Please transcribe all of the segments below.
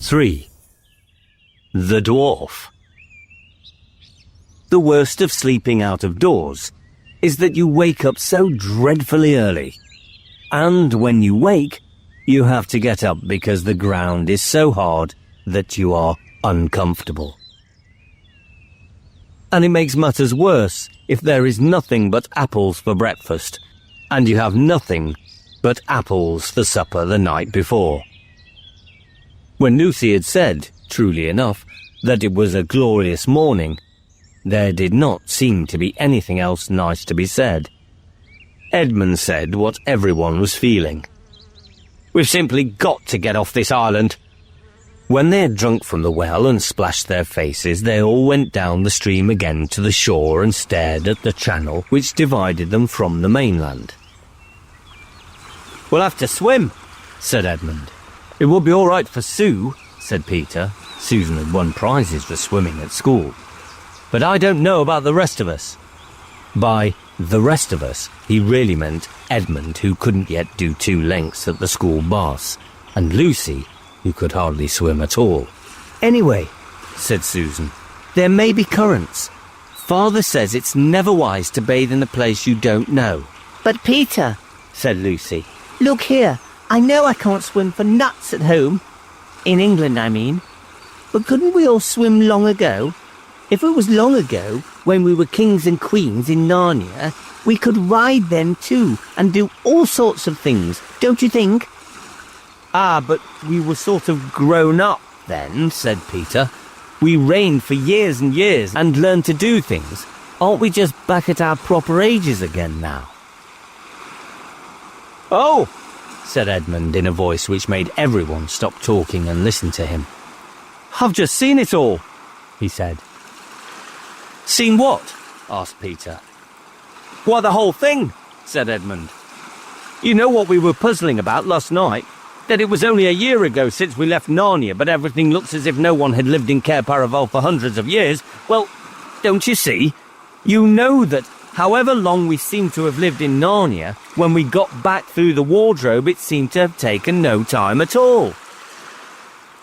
3. The Dwarf. The worst of sleeping out of doors is that you wake up so dreadfully early. And when you wake, you have to get up because the ground is so hard that you are uncomfortable. And it makes matters worse if there is nothing but apples for breakfast, and you have nothing but apples for supper the night before. When Lucy had said, truly enough, that it was a glorious morning, there did not seem to be anything else nice to be said. Edmund said what everyone was feeling. "We've simply got to get off this island." When they had drunk from the well and splashed their faces, they all went down the stream again to the shore and stared at the channel which divided them from the mainland. "We'll have to swim," said Edmund. "It will be all right for Sue," said Peter. Susan had won prizes for swimming at school. "But I don't know about the rest of us." By the rest of us, he really meant Edmund, who couldn't yet do 2 lengths at the school baths, and Lucy, who could hardly swim at all. "Anyway," said Susan, "there may be currents. Father says it's never wise to bathe in a place you don't know." "But Peter," said Lucy, "look here. I know I can't swim for nuts at home. In England, I mean. But couldn't we all swim long ago? If it was long ago, when we were kings and queens in Narnia, we could ride then too, and do all sorts of things, don't you think?" "Ah, but we were sort of grown up then," said Peter. "We reigned for years and years and learned to do things. Aren't we just back at our proper ages again now?" "Oh," said Edmund in a voice which made everyone stop talking and listen to him. "I've just seen it all," he said. "Seen what?" asked Peter. "Why, the whole thing," said Edmund. "You know what we were puzzling about last night? That it was only a year ago since we left Narnia, but everything looks as if no one had lived in Cair Paravel for hundreds of years. Well, don't you see? You know that however long we seem to have lived in Narnia, when we got back through the wardrobe, it seemed to have taken no time at all."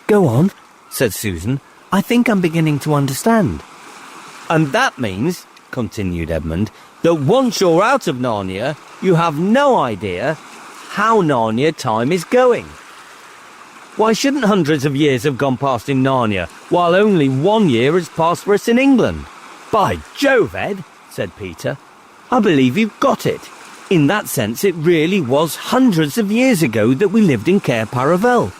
"Go on," said Susan. "I think I'm beginning to understand." "And that means," continued Edmund, "that once you're out of Narnia, you have no idea how Narnia time is going. Why shouldn't hundreds of years have gone past in Narnia, while only 1 year has passed for us in England?" "By Jove, Ed," said Peter, "I believe you've got it. In that sense, it really was hundreds of years ago that we lived in Cair Paravel.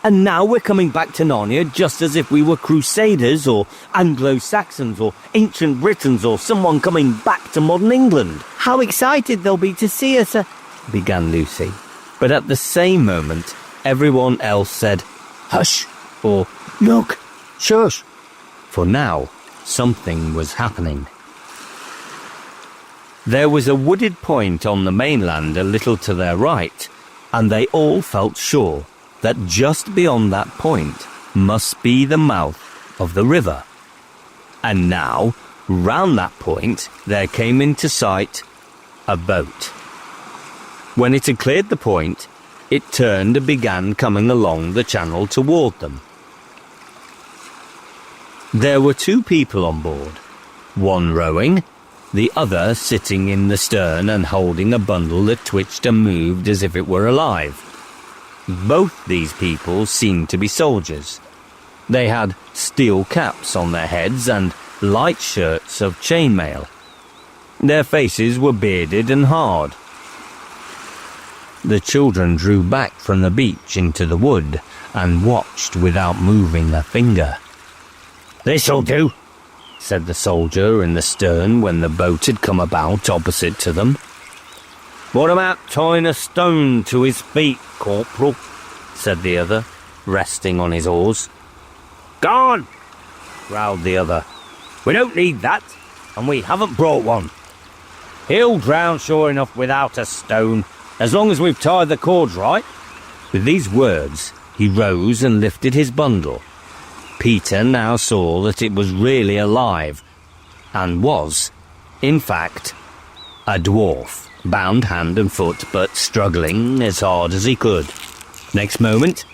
And now we're coming back to Narnia just as if we were Crusaders or Anglo-Saxons or ancient Britons or someone coming back to modern England." "How excited they'll be to see us," began Lucy. But at the same moment, everyone else said, "Hush," or "Look, shush," for now something was happening. There was a wooded point on the mainland a little to their right, and they all felt sure that just beyond that point must be the mouth of the river. And now, round that point, there came into sight a boat. When it had cleared the point, it turned and began coming along the channel toward them. There were 2 people on board, one rowing, the other sitting in the stern and holding a bundle that twitched and moved as if it were alive. Both these people seemed to be soldiers. They had steel caps on their heads and light shirts of chainmail. Their faces were bearded and hard. The children drew back from the beach into the wood and watched without moving a finger. "This'll do," said the soldier in the stern when the boat had come about opposite to them. "What about tying a stone to his feet, Corporal?" said the other, resting on his oars. "Gone," growled the other. "We don't need that, and we haven't brought one. He'll drown sure enough without a stone, as long as we've tied the cords right." With these words, he rose and lifted his bundle. Peter now saw that it was really alive, and was, in fact, a dwarf, bound hand and foot, but struggling as hard as he could. Next moment,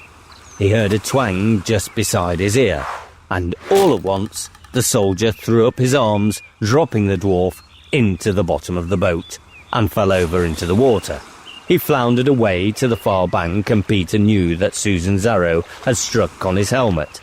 he heard a twang just beside his ear, and all at once the soldier threw up his arms, dropping the dwarf into the bottom of the boat, and fell over into the water. He floundered away to the far bank, and Peter knew that Susan's arrow had struck on his helmet.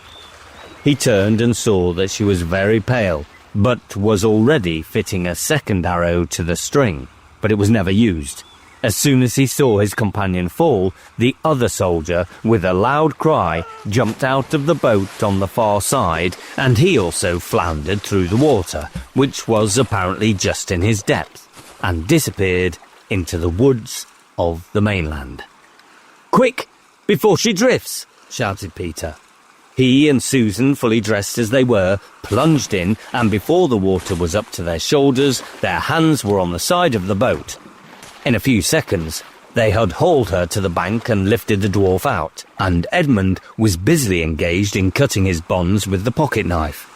He turned and saw that she was very pale, but was already fitting a second arrow to the string, but it was never used. As soon as he saw his companion fall, the other soldier, with a loud cry, jumped out of the boat on the far side, and he also floundered through the water, which was apparently just in his depth, and disappeared into the woods of the mainland. "Quick, before she drifts!" shouted Peter. He and Susan, fully dressed as they were, plunged in, and before the water was up to their shoulders, their hands were on the side of the boat. In a few seconds, they had hauled her to the bank and lifted the dwarf out, and Edmund was busily engaged in cutting his bonds with the pocket knife.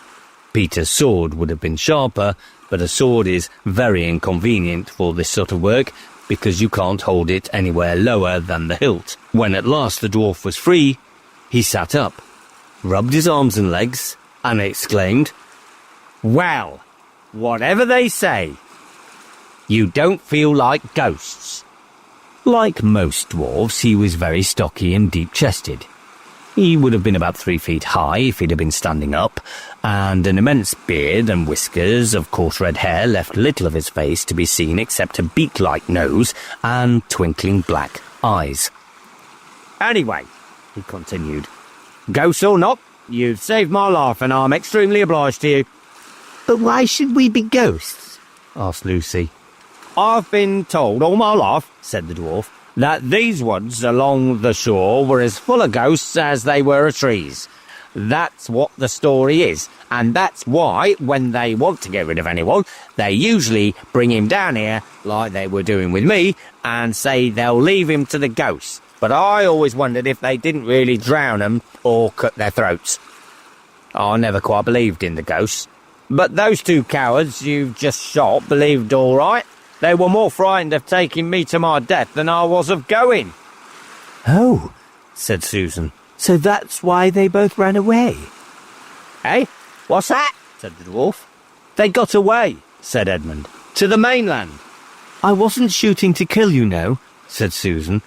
Peter's sword would have been sharper, but a sword is very inconvenient for this sort of work, because you can't hold it anywhere lower than the hilt. When at last the dwarf was free, he sat up, rubbed his arms and legs, and exclaimed, "Well, whatever they say, you don't feel like ghosts." Like most dwarves, he was very stocky and deep-chested. He would have been about 3 feet high if he'd have been standing up, and an immense beard and whiskers of coarse red hair left little of his face to be seen except a beak-like nose and twinkling black eyes. "Anyway," he continued, "ghosts or not, you've saved my life and I'm extremely obliged to you." But why should we be ghosts? asked Lucy. "I've been told all my life," said the dwarf, "that these woods along the shore were as full of ghosts as they were of trees. That's what the story is, and that's why, when they want to get rid of anyone, they usually bring him down here, like they were doing with me, and say they'll leave him to the ghosts. But I always wondered if they didn't really drown them or cut their throats. I never quite believed in the ghosts. But those two cowards you've just shot believed all right. They were more frightened of taking me to my death than I was of going." "Oh," said Susan. "so that's why they both ran away." "Eh? What's that?" said the dwarf. "They got away," said Edmund, "to the mainland." "I wasn't shooting to kill you, no," said Susan.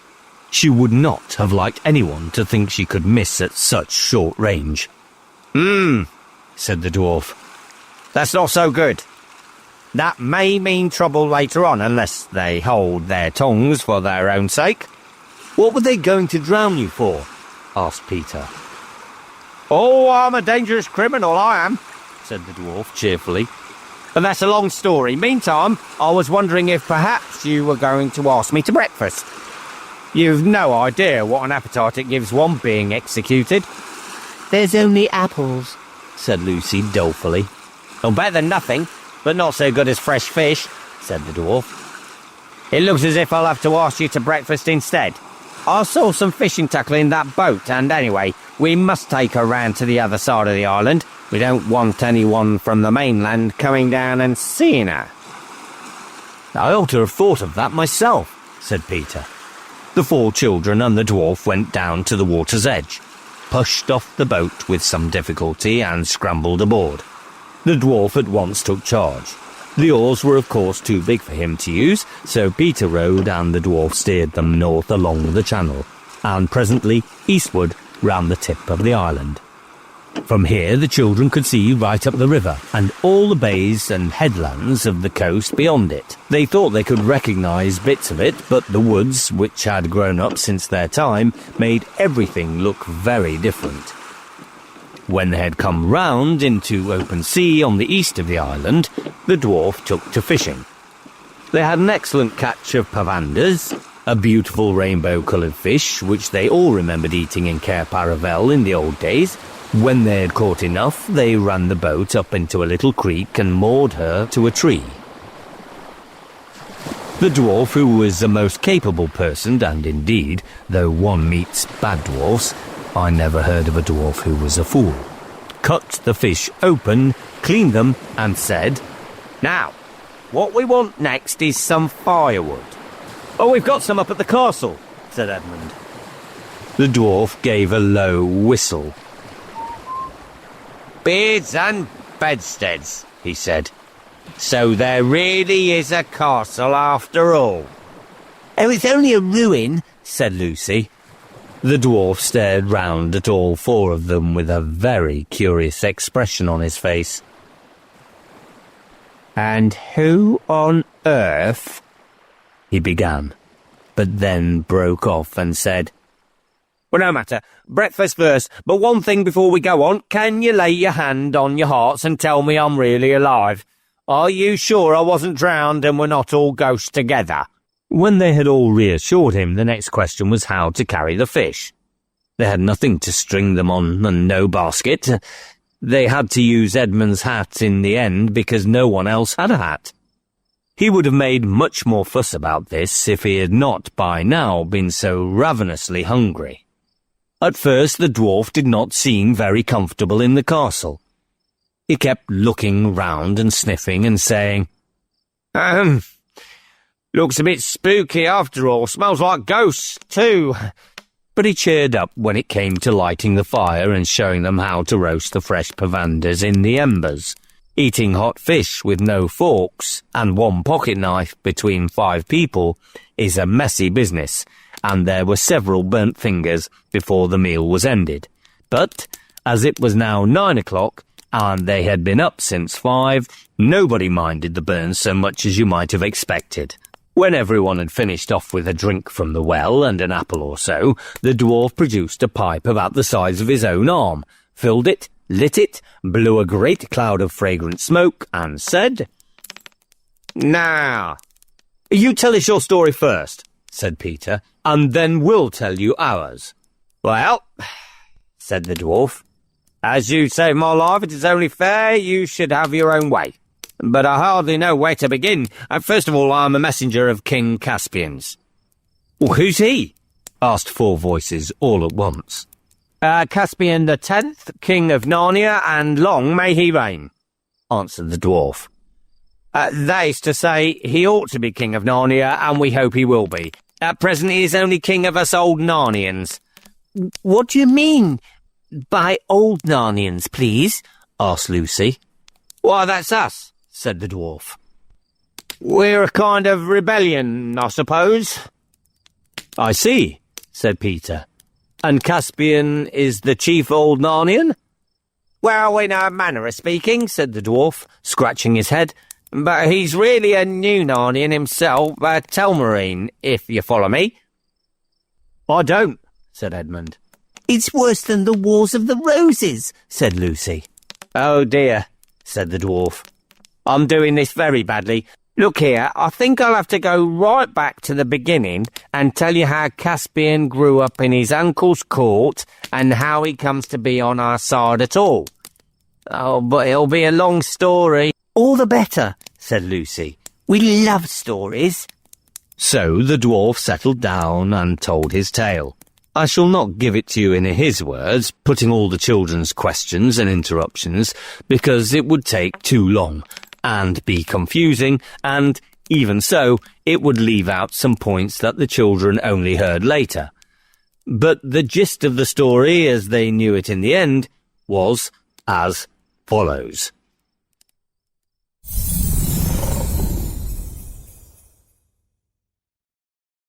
She would not have liked anyone to think she could miss at such short range. Said the dwarf. "That's not so good. That may mean trouble later on, unless they hold their tongues for their own sake." "What were they going to drown you for?" asked Peter. "Oh, I'm a dangerous criminal, I am," said the dwarf cheerfully. "But that's a long story. Meantime, I was wondering if perhaps you were going to ask me to breakfast. You've no idea what an appetite it gives one being executed." "There's only apples," said Lucy dolefully. "Oh, better than nothing, but not so good as fresh fish," said the dwarf. "It looks as if I'll have to ask you to breakfast instead. I saw some fishing tackle in that boat, and anyway, we must take her round to the other side of the island. We don't want anyone from the mainland coming down and seeing her." "I ought to have thought of that myself," said Peter. The 4 children and the dwarf went down to the water's edge, pushed off the boat with some difficulty, and scrambled aboard. The dwarf at once took charge. The oars were of course too big for him to use, so Peter rowed and the dwarf steered them north along the channel, and presently eastward round the tip of the island. From here the children could see right up the river, and all the bays and headlands of the coast beyond it. They thought they could recognise bits of it, but the woods, which had grown up since their time, made everything look very different. When they had come round into open sea on the east of the island, the dwarf took to fishing. They had an excellent catch of pavanders, a beautiful rainbow-coloured fish, which they all remembered eating in Cair Paravel in the old days. When they had caught enough, they ran the boat up into a little creek and moored her to a tree. The dwarf, who was a most capable person, and indeed, though one meets bad dwarfs, I never heard of a dwarf who was a fool, cut the fish open, cleaned them, and said, "Now, what we want next is some firewood." "Oh, we've got some up at the castle," said Edmund. The dwarf gave a low whistle. "Beards and bedsteads," he said. "So there really is a castle after all." "Oh, it's only a ruin," said Lucy. The dwarf stared round at all four of them with a very curious expression on his face. "And who on earth—" he began, but then broke off and said, "Well, no matter. Breakfast first, but one thing before we go on. Can you lay your hand on your hearts and tell me I'm really alive? Are you sure I wasn't drowned and we're not all ghosts together?" When they had all reassured him, the next question was how to carry the fish. They had nothing to string them on and no basket. They had to use Edmund's hat in the end because no one else had a hat. He would have made much more fuss about this if he had not by now been so ravenously hungry. At first the dwarf did not seem very comfortable in the castle. He kept looking round and sniffing and saying, Looks a bit spooky after all. Smells like ghosts, too." But he cheered up when it came to lighting the fire and showing them how to roast the fresh provanders in the embers. Eating hot fish with no forks and one pocket knife between 5 people is a messy business, and there were several burnt fingers before the meal was ended. But, as it was now 9 o'clock, and they had been up since 5, nobody minded the burns so much as you might have expected. When everyone had finished off with a drink from the well and an apple or so, the dwarf produced a pipe about the size of his own arm, filled it, lit it, blew a great cloud of fragrant smoke, and said, "Now, you tell us your story first," said Peter, "and then we'll tell you ours." "Well," said the dwarf, "as you saved my life, it is only fair you should have your own way. But I hardly know where to begin. First of all, I'm a messenger of King Caspian's." "Who's he?" asked 4 voices all at once. "Caspian the 10th, King of Narnia, and long may he reign," answered the dwarf. "That is to say, he ought to be King of Narnia, and we hope he will be. At present he is only King of us old Narnians." "What do you mean by old Narnians, please?" asked Lucy. "Why, that's us," said the dwarf. "We're a kind of rebellion, I suppose." "I see," said Peter. "And Caspian is the chief old Narnian?" "Well, in a manner of speaking," said the dwarf, scratching his head. "But he's really a new Narnian himself, a Telmarine, if you follow me." "I don't," said Edmund. "It's worse than the Wars of the Roses," said Lucy. "Oh dear," said the dwarf. "I'm doing this very badly. Look here, I think I'll have to go right back to the beginning and tell you how Caspian grew up in his uncle's court and how he comes to be on our side at all. Oh, but it'll be a long story." "All the better," said Lucy. "We love stories." So the dwarf settled down and told his tale. I shall not give it to you in his words, putting all the children's questions and interruptions, because it would take too long, and be confusing, and, even so, it would leave out some points that the children only heard later. But the gist of the story, as they knew it in the end, was as follows.